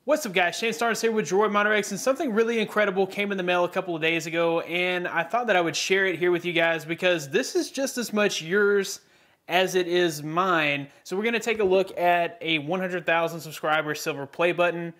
What's up guys, Starnes here with Droid Monitor X, and something really incredible came in the mail a couple of days ago, and I thought that I would share it here with you guys because this is just as much yours as it is mine. So we're going to take a look at a 100,000 subscriber silver play button.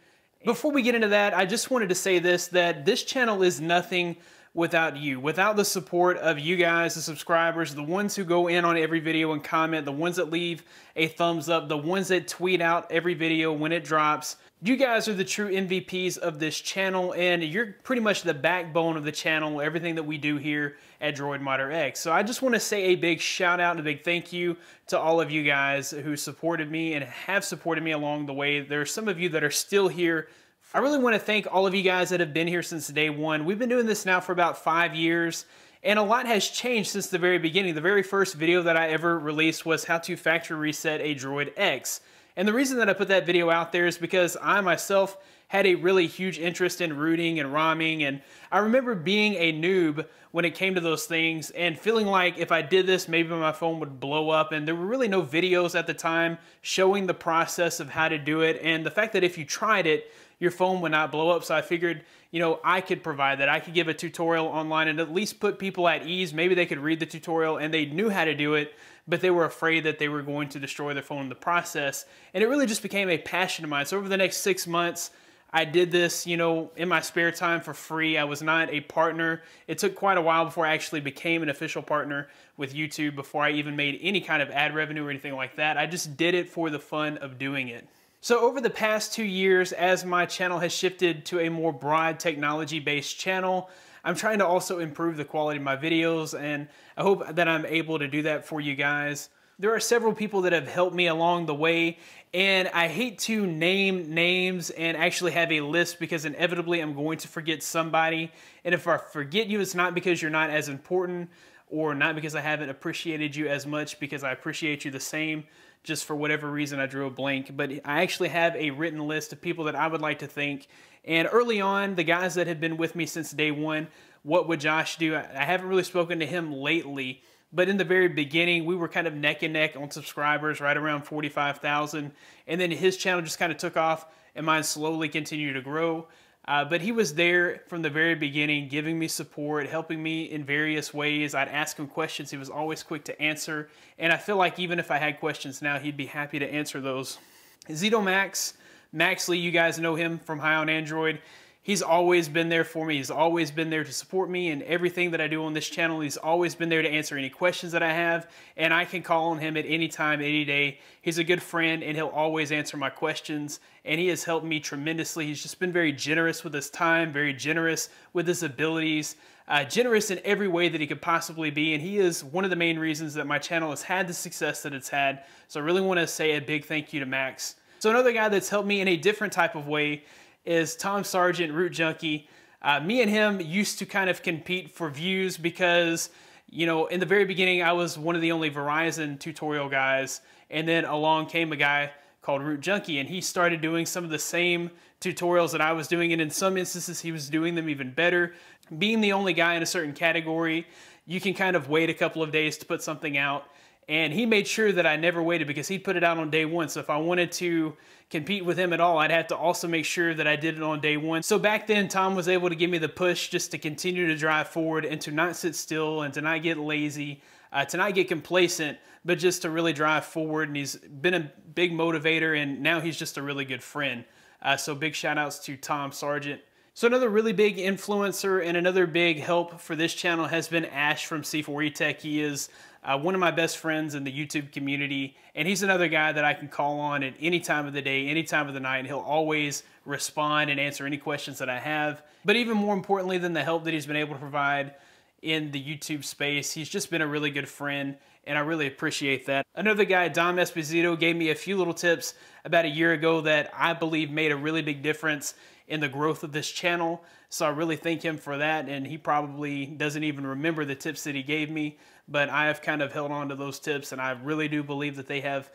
Before we get into that, I just wanted to say that this channel is nothing without you. Without the support of you guys, the subscribers, the ones who go in on every video and comment, the ones that leave a thumbs up, the ones that tweet out every video when it drops. You guys are the true MVPs of this channel, and you're pretty much the backbone of the channel, everything that we do here at Droid Monitor X. So I just want to say a big shout out and a big thank you to all of you guys who supported me and have supported me along the way. There are some of you that are still here. I really want to thank all of you guys that have been here since day one. We've been doing this now for about 5 years, and a lot has changed since the very beginning. The very first video that I ever released was how to factory reset a Droid X. And the reason that I put that video out there is because I myself had a really huge interest in rooting and ROMing, and I remember being a noob when it came to those things and feeling like if I did this, maybe my phone would blow up, and there were really no videos at the time showing the process of how to do it, and the fact that if you tried it, your phone would not blow up. So I figured, you know, I could provide that. I could give a tutorial online and at least put people at ease. Maybe they could read the tutorial and they knew how to do it, but they were afraid that they were going to destroy their phone in the process. And it really just became a passion of mine. So over the next 6 months, I did this, you know, in my spare time for free. I was not a partner. It took quite a while before I actually became an official partner with YouTube, before I even made any kind of ad revenue or anything like that. I just did it for the fun of doing it. So over the past 2 years, as my channel has shifted to a more broad technology-based channel, I'm trying to also improve the quality of my videos, and I hope that I'm able to do that for you guys. There are several people that have helped me along the way, and I hate to name names and actually have a list because inevitably I'm going to forget somebody. And if I forget you, it's not because you're not as important or not because I haven't appreciated you as much, because I appreciate you the same. Just for whatever reason, I drew a blank. But I actually have a written list of people that I would like to thank. And early on, the guys that have been with me since day one, What Would Josh Do? I haven't really spoken to him lately. But in the very beginning, we were kind of neck and neck on subscribers, right around 45,000. And then his channel just kind of took off, and mine slowly continued to grow. But he was there from the very beginning, giving me support, helping me in various ways. I'd ask him questions. He was always quick to answer. And I feel like even if I had questions now, he'd be happy to answer those. Zito Max Lee, you guys know him from High on Android. He's always been there for me. He's always been there to support me in everything that I do on this channel. He's always been there to answer any questions that I have, and I can call on him at any time, any day. He's a good friend, and he'll always answer my questions, and he has helped me tremendously. He's just been very generous with his time, very generous with his abilities, generous in every way that he could possibly be, and he is one of the main reasons that my channel has had the success that it's had. So I really want to say a big thank you to Max. So another guy that's helped me in a different type of way is Tom Sargent, Root Junkie. Me and him used to kind of compete for views because, you know, in the very beginning, I was one of the only Verizon tutorial guys, and then along came a guy called Root Junkie, and he started doing some of the same tutorials that I was doing, and in some instances, he was doing them even better. Being the only guy in a certain category, you can kind of wait a couple of days to put something out. And he made sure that I never waited because he'd put it out on day one. So if I wanted to compete with him at all, I'd have to also make sure that I did it on day one. So back then, Tom was able to give me the push just to continue to drive forward and to not sit still and to not get lazy, to not get complacent, but just to really drive forward. And he's been a big motivator, and now he's just a really good friend. So big shout outs to Tom Sargent. So another really big influencer and another big help for this channel has been Ash from C4E Tech. He is one of my best friends in the YouTube community, and he's another guy that I can call on at any time of the day, any time of the night, and he'll always respond and answer any questions that I have. But even more importantly than the help that he's been able to provide in the YouTube space, he's just been a really good friend, and I really appreciate that. Another guy, Dom Esposito, gave me a few little tips about a year ago that I believe made a really big difference in the growth of this channel. So I really thank him for that, and he probably doesn't even remember the tips that he gave me, but I have kind of held on to those tips, and I really do believe that they have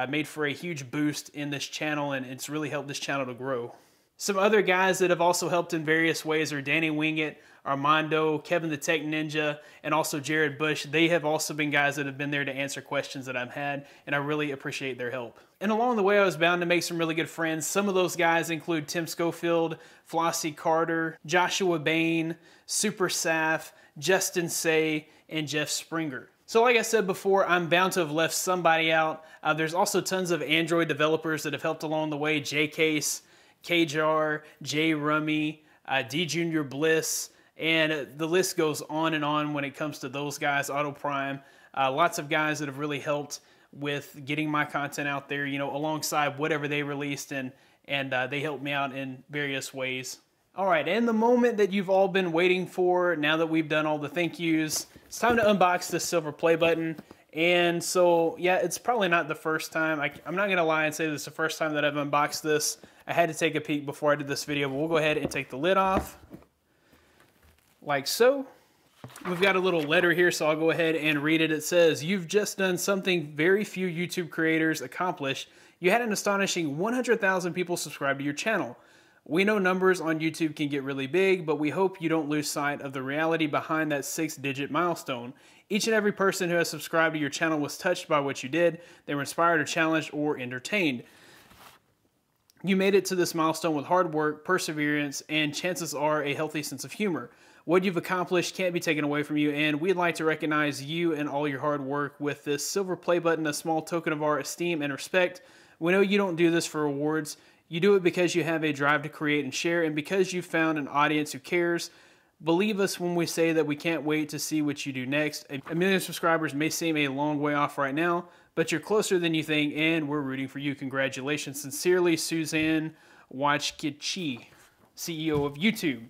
made for a huge boost in this channel, and it's really helped this channel to grow. Some other guys that have also helped in various ways are Danny Wingett, Armando, Kevin the Tech Ninja, and also Jared Bush. They have also been guys that have been there to answer questions that I've had, and I really appreciate their help. And along the way, I was bound to make some really good friends. Some of those guys include Tim Schofield, Flossie Carter, Joshua Bain, Super Saf, Justin Say, and Jeff Springer. So like I said before, I'm bound to have left somebody out. There's also tons of Android developers that have helped along the way. J-Case, Kjar, J Rummy, D Junior Bliss, and the list goes on and on when it comes to those guys. Auto Prime, lots of guys that have really helped with getting my content out there, you know, alongside whatever they released, and they helped me out in various ways. All right, and the moment that you've all been waiting for, now that we've done all the thank yous, it's time to unbox this silver play button. And so, yeah, it's probably not the first time. I'm not going to lie and say this is the first time that I've unboxed this. I had to take a peek before I did this video, but we'll go ahead and take the lid off, like so. We've got a little letter here, so I'll go ahead and read it. It says, "You've just done something very few YouTube creators accomplish. You had an astonishing 100,000 people subscribe to your channel. We know numbers on YouTube can get really big, but we hope you don't lose sight of the reality behind that 6-digit milestone. Each and every person who has subscribed to your channel was touched by what you did. They were inspired or challenged or entertained. You made it to this milestone with hard work, perseverance, and chances are a healthy sense of humor. What you've accomplished can't be taken away from you, and we'd like to recognize you and all your hard work with this silver play button, a small token of our esteem and respect. We know you don't do this for rewards. You do it because you have a drive to create and share, and because you've found an audience who cares. Believe us when we say that we can't wait to see what you do next. A million subscribers may seem a long way off right now, but you're closer than you think, and we're rooting for you. Congratulations. Sincerely, Suzanne Wachkichi, CEO of YouTube."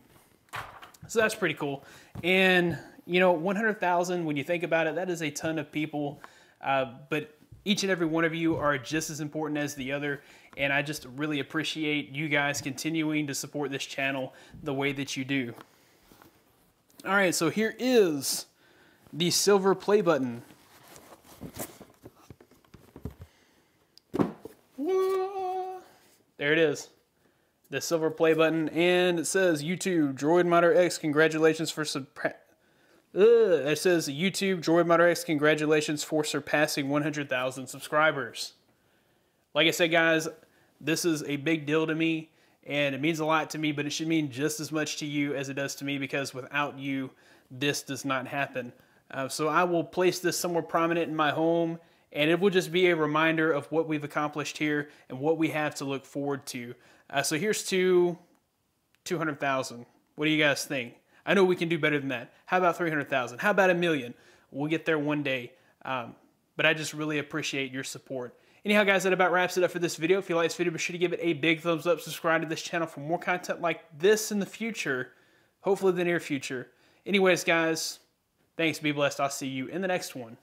So that's pretty cool. And, you know, 100,000, when you think about it, that is a ton of people. But each and every one of you are just as important as the other. And I just really appreciate you guys continuing to support this channel the way that you do. All right, so here is the silver play button. There it is. The silver play button, and it says YouTube Droid Modder X, congratulations for it says YouTube Droid Modder X, congratulations for surpassing 100,000 subscribers. Like I said, guys, this is a big deal to me, and it means a lot to me, but it should mean just as much to you as it does to me, because without you, this does not happen. So I will place this somewhere prominent in my home, and it will just be a reminder of what we've accomplished here and what we have to look forward to. So here's to 200,000. What do you guys think? I know we can do better than that. How about 300,000? How about 1 million? We'll get there one day. But I just really appreciate your support. Anyhow, guys, that about wraps it up for this video. If you like this video, be sure to give it a big thumbs up. Subscribe to this channel for more content like this in the future. Hopefully the near future. Anyways, guys, thanks. Be blessed. I'll see you in the next one.